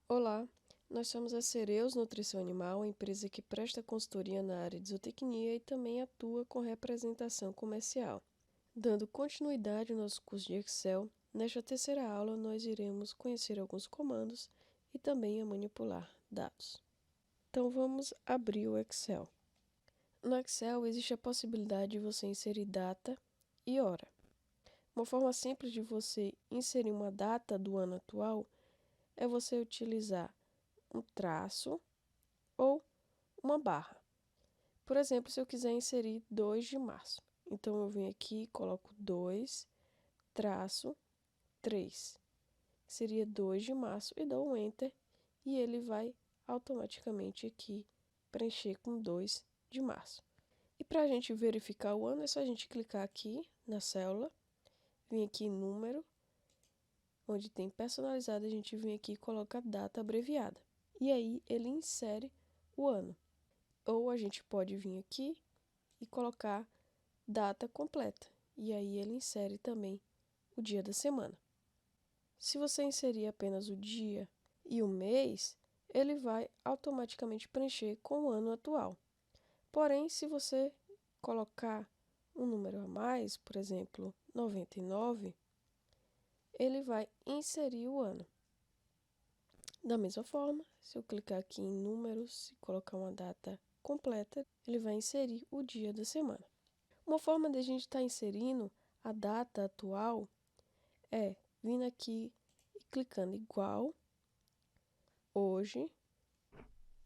Olá, nós somos a Cereus Nutrição Animal, empresa que presta consultoria na área de zootecnia e também atua com representação comercial. Dando continuidade ao nosso curso de Excel, nesta terceira aula nós iremos conhecer alguns comandos e também a manipular dados. Então vamos abrir o Excel. No Excel existe a possibilidade de você inserir data e hora. Uma forma simples de você inserir uma data do ano atual é você utilizar um traço ou uma barra. Por exemplo, se eu quiser inserir 2 de março, então eu venho aqui e coloco 2, traço, 3, que seria 2 de março, e dou um Enter, e ele vai automaticamente aqui preencher com 2 de março. E para a gente verificar o ano, é só a gente clicar aqui na célula, vir aqui em número, onde tem personalizado, a gente vem aqui e coloca data abreviada. E aí ele insere o ano. Ou a gente pode vir aqui e colocar data completa. E aí ele insere também o dia da semana. Se você inserir apenas o dia e o mês, ele vai automaticamente preencher com o ano atual. Porém, se você colocar um número a mais, por exemplo, 99, ele vai inserir o ano. Da mesma forma, se eu clicar aqui em números e colocar uma data completa, ele vai inserir o dia da semana. Uma forma de a gente estar inserindo a data atual é vindo aqui e clicando igual, hoje,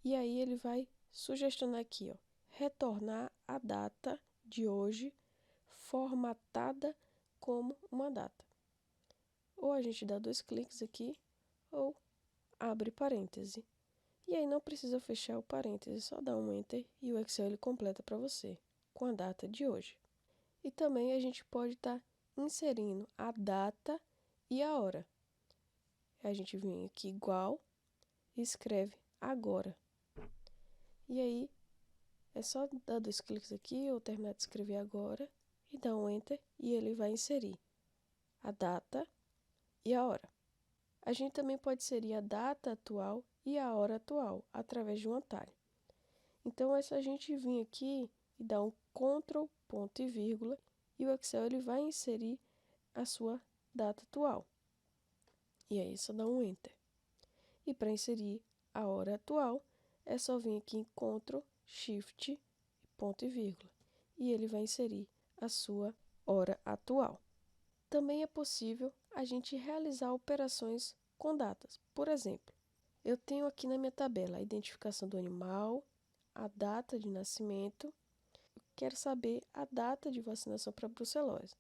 e aí ele vai sugestionar aqui, ó, retornar a data de hoje formatada como uma data. Ou a gente dá 2 cliques aqui, ou abre parêntese. E aí não precisa fechar o parêntese, só dá um Enter e o Excel ele completa para você, com a data de hoje. E também a gente pode estar inserindo a data e a hora. A gente vem aqui igual e escreve agora. E aí é só dar 2 cliques aqui ou terminar de escrever agora e dar um Enter e ele vai inserir a data e a hora. A gente também pode inserir a data atual e a hora atual através de um atalho. Então é só a gente vir aqui e dar um Ctrl, ponto e vírgula, e o Excel ele vai inserir a sua data atual. E aí é só dar um Enter. E para inserir a hora atual, é só vir aqui em Ctrl, Shift, ponto e vírgula. E ele vai inserir a sua hora atual. Também é possível a gente realizar operações com datas. Por exemplo, eu tenho aqui na minha tabela a identificação do animal, a data de nascimento. Quero saber a data de vacinação para brucelose.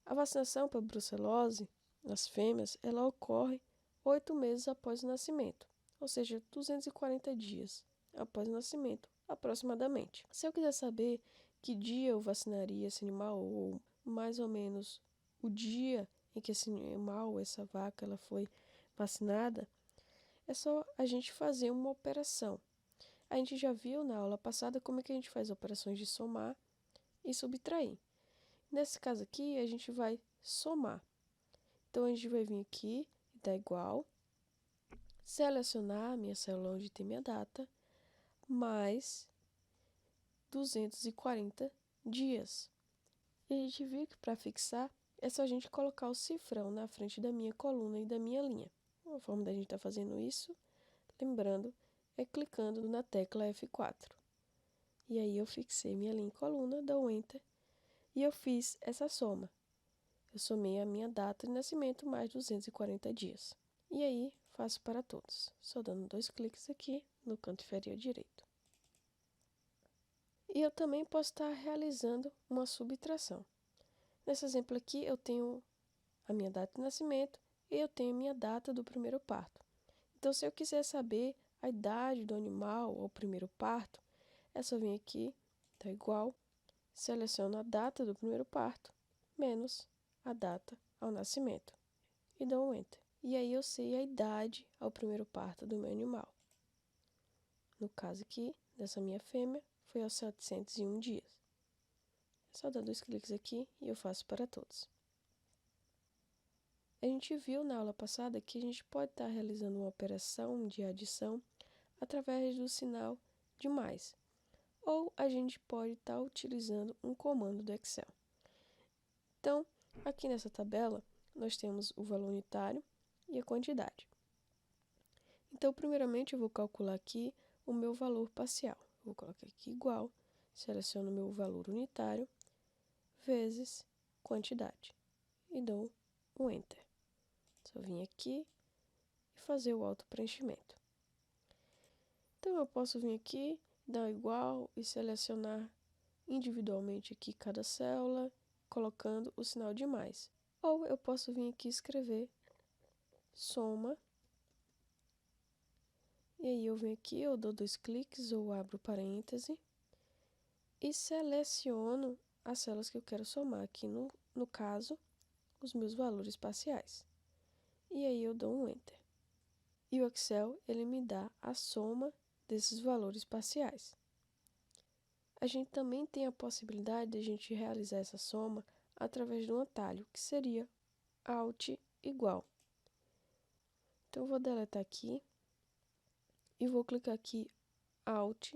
A vacinação para brucelose, nas fêmeas, ela ocorre 8 meses após o nascimento, ou seja, 240 dias após o nascimento, aproximadamente. Se eu quiser saber que dia eu vacinaria esse animal, ou mais ou menos o dia em que esse animal, essa vaca, ela foi vacinada, é só a gente fazer uma operação. A gente já viu na aula passada como é que a gente faz operações de somar e subtrair. Nesse caso aqui, a gente vai somar. Então, a gente vai vir aqui e dar igual, selecionar a minha célula onde tem minha data, mais 240 dias. E a gente viu que para fixar, é só a gente colocar o cifrão na frente da minha coluna e da minha linha. Uma forma da gente estar fazendo isso, lembrando, é clicando na tecla F4. E aí eu fixei minha linha e coluna, dou Enter, e eu fiz essa soma. Eu somei a minha data de nascimento mais 240 dias. E aí, faço para todos. Só dando 2 cliques aqui no canto inferior direito. E eu também posso estar realizando uma subtração. Nesse exemplo aqui, eu tenho a minha data de nascimento e eu tenho a minha data do primeiro parto. Então, se eu quiser saber a idade do animal ao primeiro parto, é só vir aqui, tá igual, seleciono a data do primeiro parto, menos a data ao nascimento, e dou um Enter. E aí eu sei a idade ao primeiro parto do meu animal. No caso aqui, dessa minha fêmea, foi aos 701 dias. É só dar 2 cliques aqui e eu faço para todos. A gente viu na aula passada que a gente pode estar realizando uma operação de adição através do sinal de mais, ou a gente pode estar utilizando um comando do Excel. Então, aqui nessa tabela, nós temos o valor unitário e a quantidade. Então, primeiramente, eu vou calcular aqui o meu valor parcial. Vou colocar aqui igual, seleciono o meu valor unitário, vezes quantidade, e dou um Enter. Só vim aqui e fazer o auto-preenchimento. Então, eu posso vir aqui, dar igual e selecionar individualmente aqui cada célula, colocando o sinal de mais. Ou eu posso vir aqui escrever soma, e aí eu venho aqui, eu dou 2 cliques ou abro parêntese e seleciono as células que eu quero somar, aqui no caso, os meus valores parciais. E aí eu dou um Enter. E o Excel, ele me dá a soma desses valores parciais. A gente também tem a possibilidade de a gente realizar essa soma através de um atalho, que seria Alt igual. Então, eu vou deletar aqui e vou clicar aqui Alt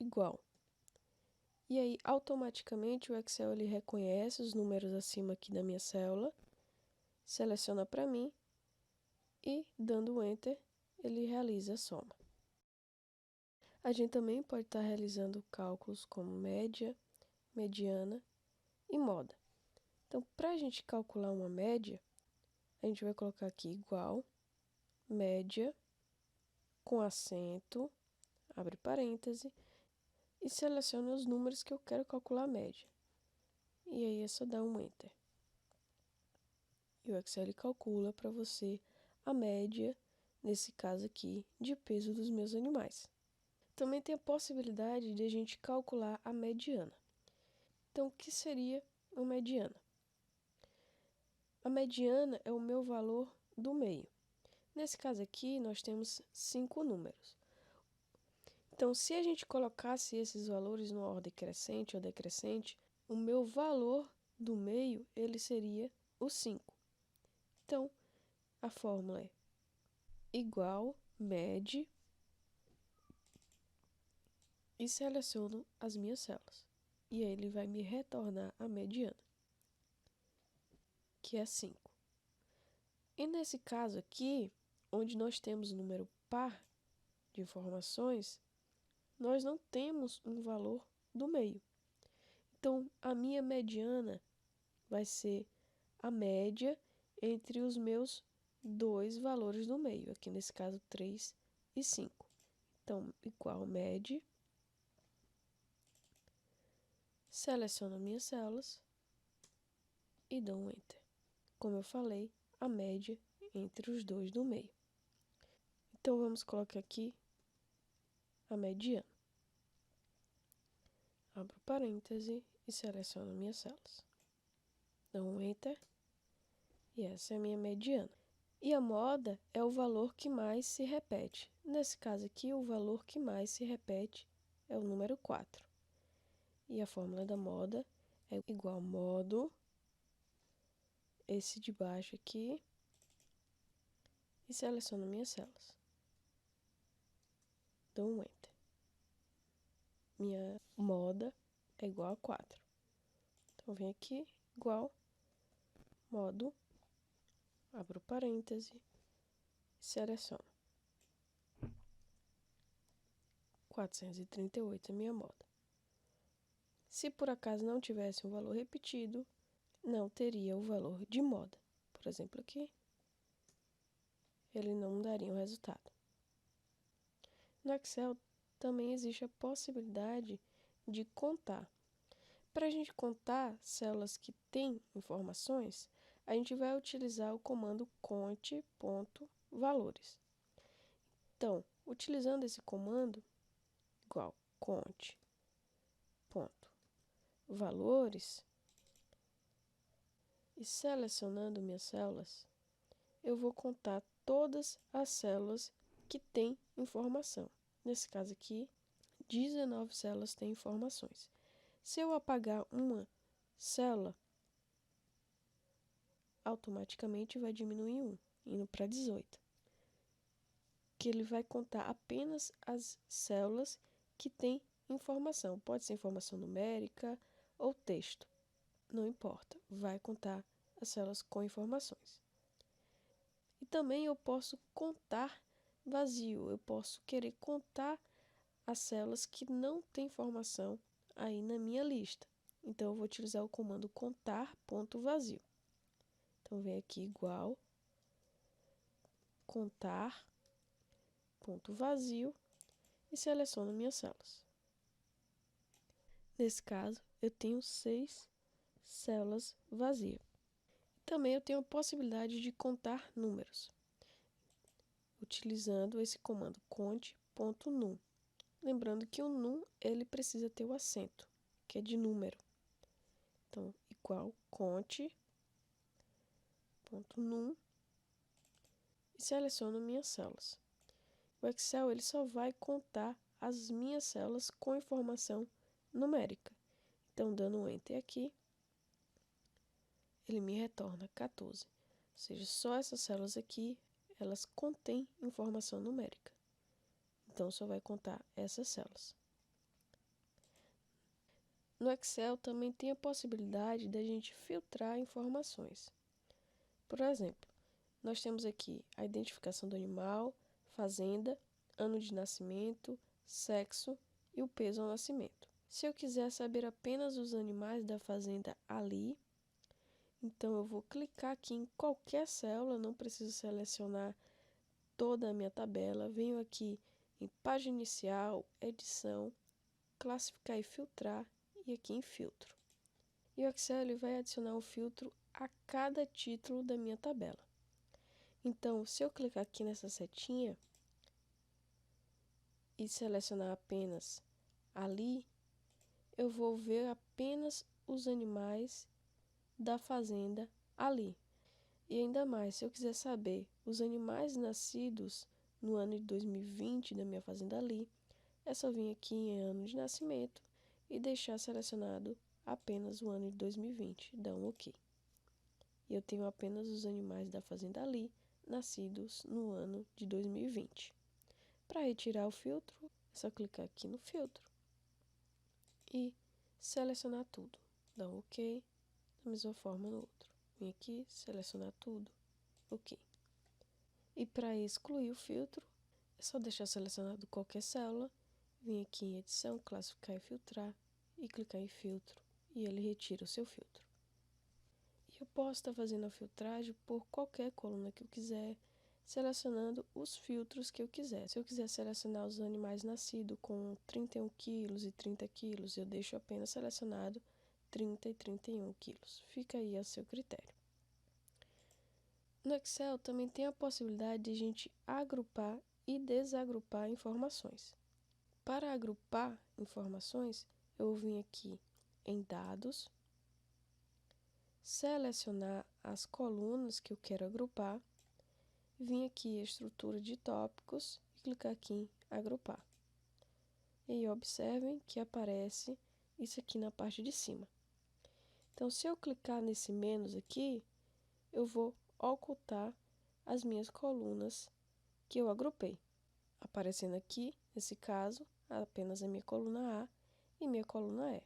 igual. E aí, automaticamente, o Excel ele reconhece os números acima aqui da minha célula, seleciona para mim e, dando Enter, ele realiza a soma. A gente também pode estar realizando cálculos como média, mediana e moda. Então, para a gente calcular uma média, a gente vai colocar aqui igual, média, com acento, abre parêntese, e seleciono os números que eu quero calcular a média. E aí é só dar um Enter. E o Excel ele calcula para você a média, nesse caso aqui, de peso dos meus animais. Também tem a possibilidade de a gente calcular a mediana. Então, o que seria uma mediana? A mediana é o meu valor do meio. Nesse caso aqui, nós temos 5 números. Então, se a gente colocasse esses valores numa ordem crescente ou decrescente, o meu valor do meio, ele seria o 5. Então, a fórmula é igual, mede, e seleciono as minhas células. E aí ele vai me retornar a mediana, que é 5. E nesse caso aqui, onde nós temos o número par de informações, nós não temos um valor do meio. Então, a minha mediana vai ser a média entre os meus dois valores do meio, aqui nesse caso 3 e 5. Então, igual mede, seleciono minhas células e dou um Enter. Como eu falei, a média entre os dois do meio. Então, vamos colocar aqui a mediana. Abro parêntese e seleciono minhas células. Dou um Enter e essa é a minha mediana. E a moda é o valor que mais se repete. Nesse caso aqui, o valor que mais se repete é o número 4. E a fórmula da moda é igual a modo, esse de baixo aqui, e seleciono minhas células. Dou um Enter. Minha moda é igual a 4. Então, vem aqui, igual, modo, abro parêntese, seleciono. 438 é minha moda. Se por acaso não tivesse um valor repetido, não teria o valor de moda. Por exemplo, aqui, ele não daria um resultado. No Excel também existe a possibilidade de contar. Para a gente contar células que têm informações, a gente vai utilizar o comando conte.valores. Então, utilizando esse comando, igual conte.valores, e selecionando minhas células, eu vou contar todas as células que têm informação. Nesse caso aqui, 19 células têm informações. Se eu apagar uma célula, automaticamente vai diminuir em 1, indo para 18. Que ele vai contar apenas as células que têm informação. Pode ser informação numérica ou texto. Não importa, vai contar as células com informações. E também eu posso contar vazio, eu posso querer contar as células que não têm informação aí na minha lista. Então, eu vou utilizar o comando contar.vazio. Então, vem aqui igual contar.vazio e seleciono minhas células. Nesse caso, eu tenho 6 células vazias. Também eu tenho a possibilidade de contar números, utilizando esse comando conte.num. Lembrando que o num ele precisa ter o acento, que é de número. Então, igual conte.num e seleciono minhas células. O Excel ele só vai contar as minhas células com informação numérica. Então, dando um Enter aqui, ele me retorna 14. Ou seja, só essas células aqui, elas contêm informação numérica. Então, só vai contar essas células. No Excel também tem a possibilidade da gente filtrar informações. Por exemplo, nós temos aqui a identificação do animal, fazenda, ano de nascimento, sexo e o peso ao nascimento. Se eu quiser saber apenas os animais da fazenda ali, então eu vou clicar aqui em qualquer célula, não preciso selecionar toda a minha tabela, venho aqui em página inicial, edição, classificar e filtrar e aqui em filtro. E o Excel ele vai adicionar um filtro a cada título da minha tabela. Então, se eu clicar aqui nessa setinha e selecionar apenas ali, eu vou ver apenas os animais da fazenda ali. E ainda mais, se eu quiser saber os animais nascidos no ano de 2020 da minha fazenda ali, é só vir aqui em ano de nascimento e deixar selecionado apenas o ano de 2020, dá um OK. E eu tenho apenas os animais da fazenda ali, nascidos no ano de 2020. Para retirar o filtro, é só clicar aqui no filtro e selecionar tudo. Dá um OK, da mesma forma no outro. Vem aqui, selecionar tudo, OK. E para excluir o filtro, é só deixar selecionado qualquer célula, vir aqui em edição, classificar e filtrar, e clicar em filtro, e ele retira o seu filtro. E eu posso estar fazendo a filtragem por qualquer coluna que eu quiser, selecionando os filtros que eu quiser. Se eu quiser selecionar os animais nascidos com 31 quilos e 30 quilos, eu deixo apenas selecionado 30 e 31 quilos. Fica aí a seu critério. No Excel também tem a possibilidade de a gente agrupar e desagrupar informações. Para agrupar informações, eu vim aqui em Dados, selecionar as colunas que eu quero agrupar, vim aqui em Estrutura de tópicos e clicar aqui em Agrupar. E aí observem que aparece isso aqui na parte de cima. Então, se eu clicar nesse menos aqui, eu vou ocultar as minhas colunas que eu agrupei. Aparecendo aqui, nesse caso, apenas a minha coluna A e minha coluna E.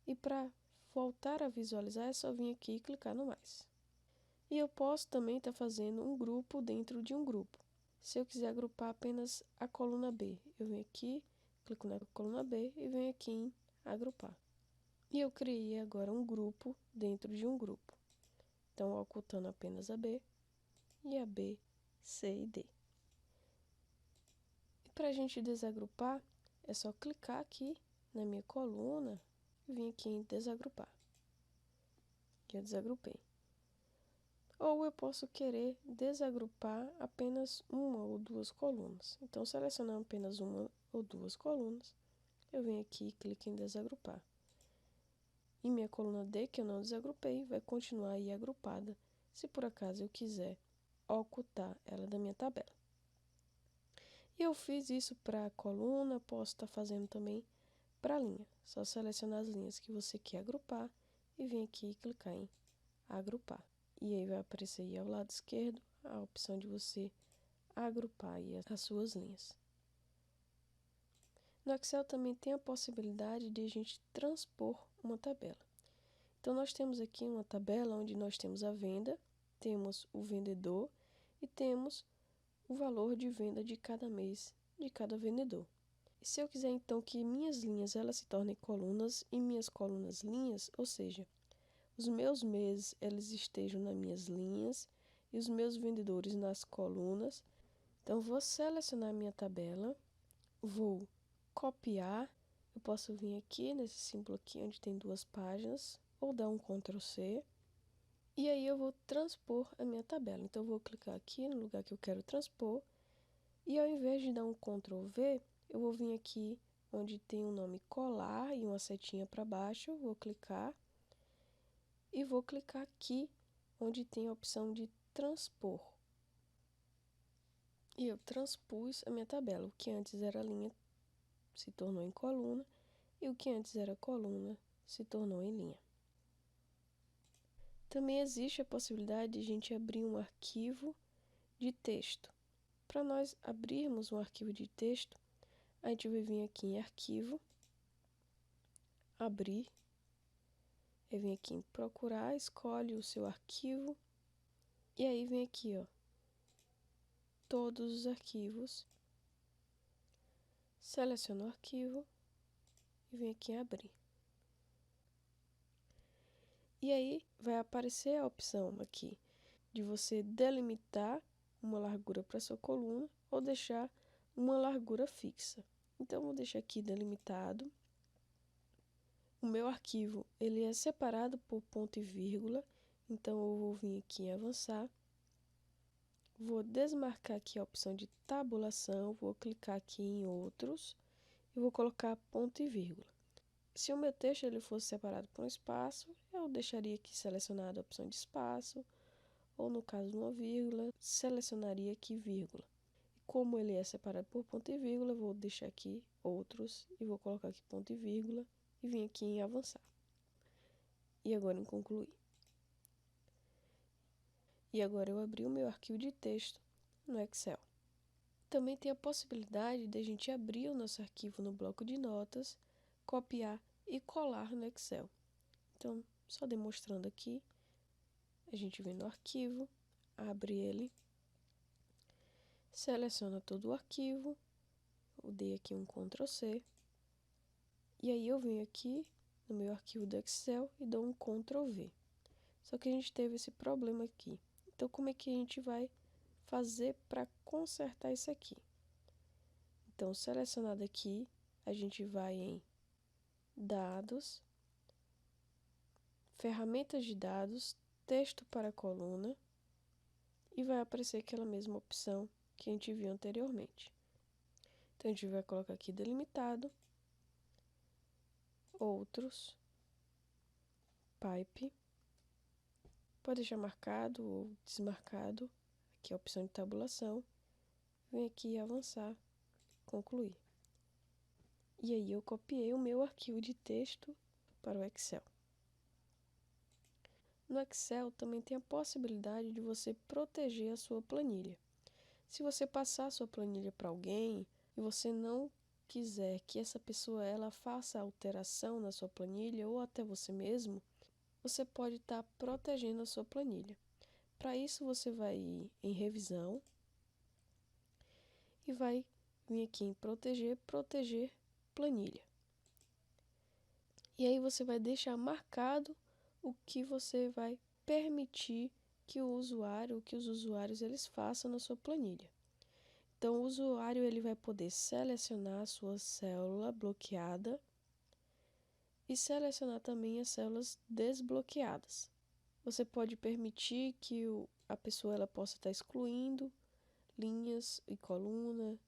E para voltar a visualizar, é só vir aqui e clicar no mais. E eu posso também estar fazendo um grupo dentro de um grupo. Se eu quiser agrupar apenas a coluna B, eu venho aqui, clico na coluna B e venho aqui em agrupar. E eu criei agora um grupo dentro de um grupo. Então, ocultando apenas a B e a B, C e D. E para a gente desagrupar, é só clicar aqui na minha coluna e vir aqui em desagrupar. Que eu desagrupei. Ou eu posso querer desagrupar apenas uma ou duas colunas. Então, selecionando apenas uma ou duas colunas, eu venho aqui e clico em desagrupar. E minha coluna D, que eu não desagrupei, vai continuar aí agrupada, se por acaso eu quiser ocultar ela da minha tabela. E eu fiz isso para a coluna, posso estar fazendo também para a linha. Só selecionar as linhas que você quer agrupar e vir aqui e clicar em agrupar. E aí vai aparecer aí ao lado esquerdo a opção de você agrupar aí as suas linhas. No Excel também tem a possibilidade de a gente transpor uma tabela. Então, nós temos aqui uma tabela onde nós temos a venda, temos o vendedor e temos o valor de venda de cada mês de cada vendedor. E se eu quiser, então, que minhas linhas elas se tornem colunas e minhas colunas linhas, ou seja, os meus meses eles estejam nas minhas linhas e os meus vendedores nas colunas, então, vou selecionar a minha tabela, vou copiar, eu posso vir aqui nesse símbolo aqui onde tem duas páginas, ou dar um Ctrl C, e aí eu vou transpor a minha tabela. Então, eu vou clicar aqui no lugar que eu quero transpor, e ao invés de dar um Ctrl V, eu vou vir aqui onde tem o nome colar e uma setinha para baixo, vou clicar, e vou clicar aqui onde tem a opção de transpor. E eu transpus a minha tabela. O que antes era linha se tornou em coluna, e o que antes era coluna se tornou em linha. Também existe a possibilidade de a gente abrir um arquivo de texto. Para nós abrirmos um arquivo de texto, a gente vai vir aqui em arquivo, abrir, e vem aqui em procurar, escolhe o seu arquivo, e aí vem aqui, ó, todos os arquivos, seleciona o arquivo e vem aqui em abrir. E aí vai aparecer a opção aqui de você delimitar uma largura para sua coluna ou deixar uma largura fixa. Então, vou deixar aqui delimitado. O meu arquivo ele é separado por ponto e vírgula, então eu vou vir aqui em avançar. Vou desmarcar aqui a opção de tabulação, vou clicar aqui em outros e vou colocar ponto e vírgula. Se o meu texto ele fosse separado por um espaço, eu deixaria aqui selecionado a opção de espaço, ou no caso de uma vírgula, selecionaria aqui vírgula. Como ele é separado por ponto e vírgula, eu vou deixar aqui outros e vou colocar aqui ponto e vírgula e vim aqui em avançar. E agora em concluir. E agora eu abri o meu arquivo de texto no Excel. Também tem a possibilidade de a gente abrir o nosso arquivo no bloco de notas, copiar e colar no Excel. Então, só demonstrando aqui, a gente vem no arquivo, abre ele, seleciona todo o arquivo, eu dei aqui um Ctrl C, e aí eu venho aqui no meu arquivo do Excel e dou um Ctrl V. Só que a gente teve esse problema aqui. Então, como é que a gente vai fazer para consertar isso aqui? Então, selecionado aqui, a gente vai em Dados, Ferramentas de Dados, Texto para coluna, e vai aparecer aquela mesma opção que a gente viu anteriormente. Então, a gente vai colocar aqui delimitado, outros, pipe, pode deixar marcado ou desmarcado, aqui é a opção de tabulação, vem aqui em avançar, concluir. E aí eu copiei o meu arquivo de texto para o Excel. No Excel também tem a possibilidade de você proteger a sua planilha. Se você passar a sua planilha para alguém e você não quiser que essa pessoa ela faça alteração na sua planilha ou até você mesmo, você pode estar protegendo a sua planilha. Para isso você vai ir em revisão e vai vir aqui em proteger planilha. E aí você vai deixar marcado o que você vai permitir que o usuário, que os usuários eles façam na sua planilha. Então, o usuário ele vai poder selecionar a sua célula bloqueada e selecionar também as células desbloqueadas. Você pode permitir que a pessoa ela possa estar excluindo linhas e coluna,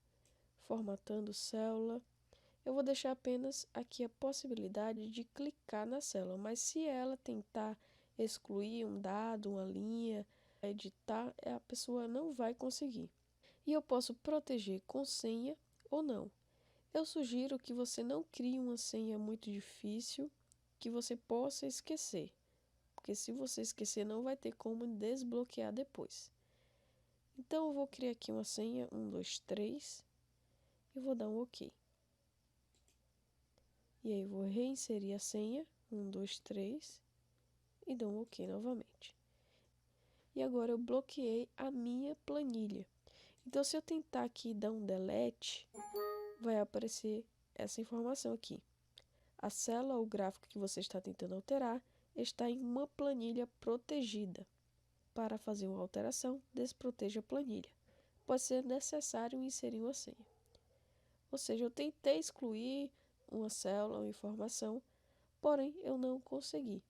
formatando célula. Eu vou deixar apenas aqui a possibilidade de clicar na célula, mas se ela tentar excluir um dado, uma linha, editar, a pessoa não vai conseguir. E eu posso proteger com senha ou não. Eu sugiro que você não crie uma senha muito difícil que você possa esquecer. porque se você esquecer não vai ter como desbloquear depois. Então eu vou criar aqui uma senha 1, 2, 3 e vou dar um OK. E aí vou reinserir a senha 1, 2, 3 e dou um OK novamente. E agora eu bloqueei a minha planilha. Então se eu tentar aqui dar um delete, vai aparecer essa informação aqui. A célula ou gráfico que você está tentando alterar está em uma planilha protegida. Para fazer uma alteração, desproteja a planilha. Pode ser necessário inserir uma senha. Ou seja, eu tentei excluir uma célula ou informação, porém eu não consegui,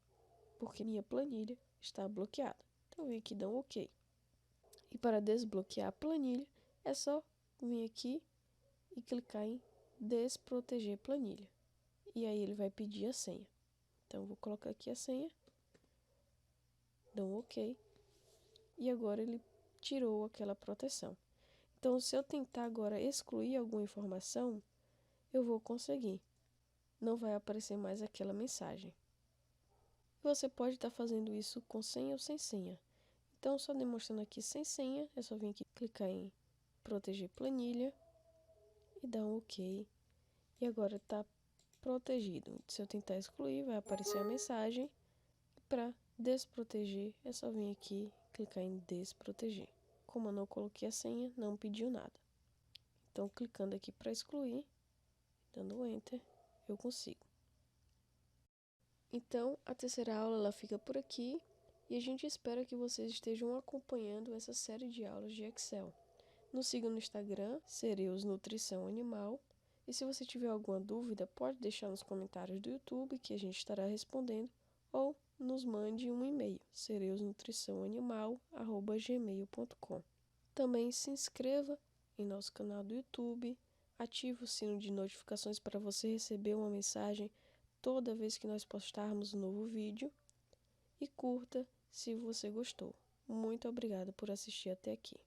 porque minha planilha está bloqueada. Então eu vim aqui dar um OK. E para desbloquear a planilha, é só vir aqui e clicar em desproteger planilha. E aí ele vai pedir a senha. Então eu vou colocar aqui a senha, dou um OK. E agora ele tirou aquela proteção. Então se eu tentar agora excluir alguma informação, eu vou conseguir. Não vai aparecer mais aquela mensagem. Você pode estar fazendo isso com senha ou sem senha. Então, só demonstrando aqui sem senha, é só vir aqui clicar em proteger planilha e dar um OK. E agora está protegido. Se eu tentar excluir, vai aparecer a mensagem. Para desproteger, é só vir aqui clicar em desproteger. Como eu não coloquei a senha, não pediu nada. Então, clicando aqui para excluir, dando Enter, eu consigo. Então, a terceira aula ela fica por aqui e a gente espera que vocês estejam acompanhando essa série de aulas de Excel. Nos siga no Instagram, Sereus Nutrição Animal. E se você tiver alguma dúvida, pode deixar nos comentários do YouTube que a gente estará respondendo ou nos mande um e-mail, sereusnutriçãoanimal@gmail.com. Também se inscreva em nosso canal do YouTube, ative o sino de notificações para você receber uma mensagem toda vez que nós postarmos um novo vídeo e curta se você gostou. Muito obrigada por assistir até aqui.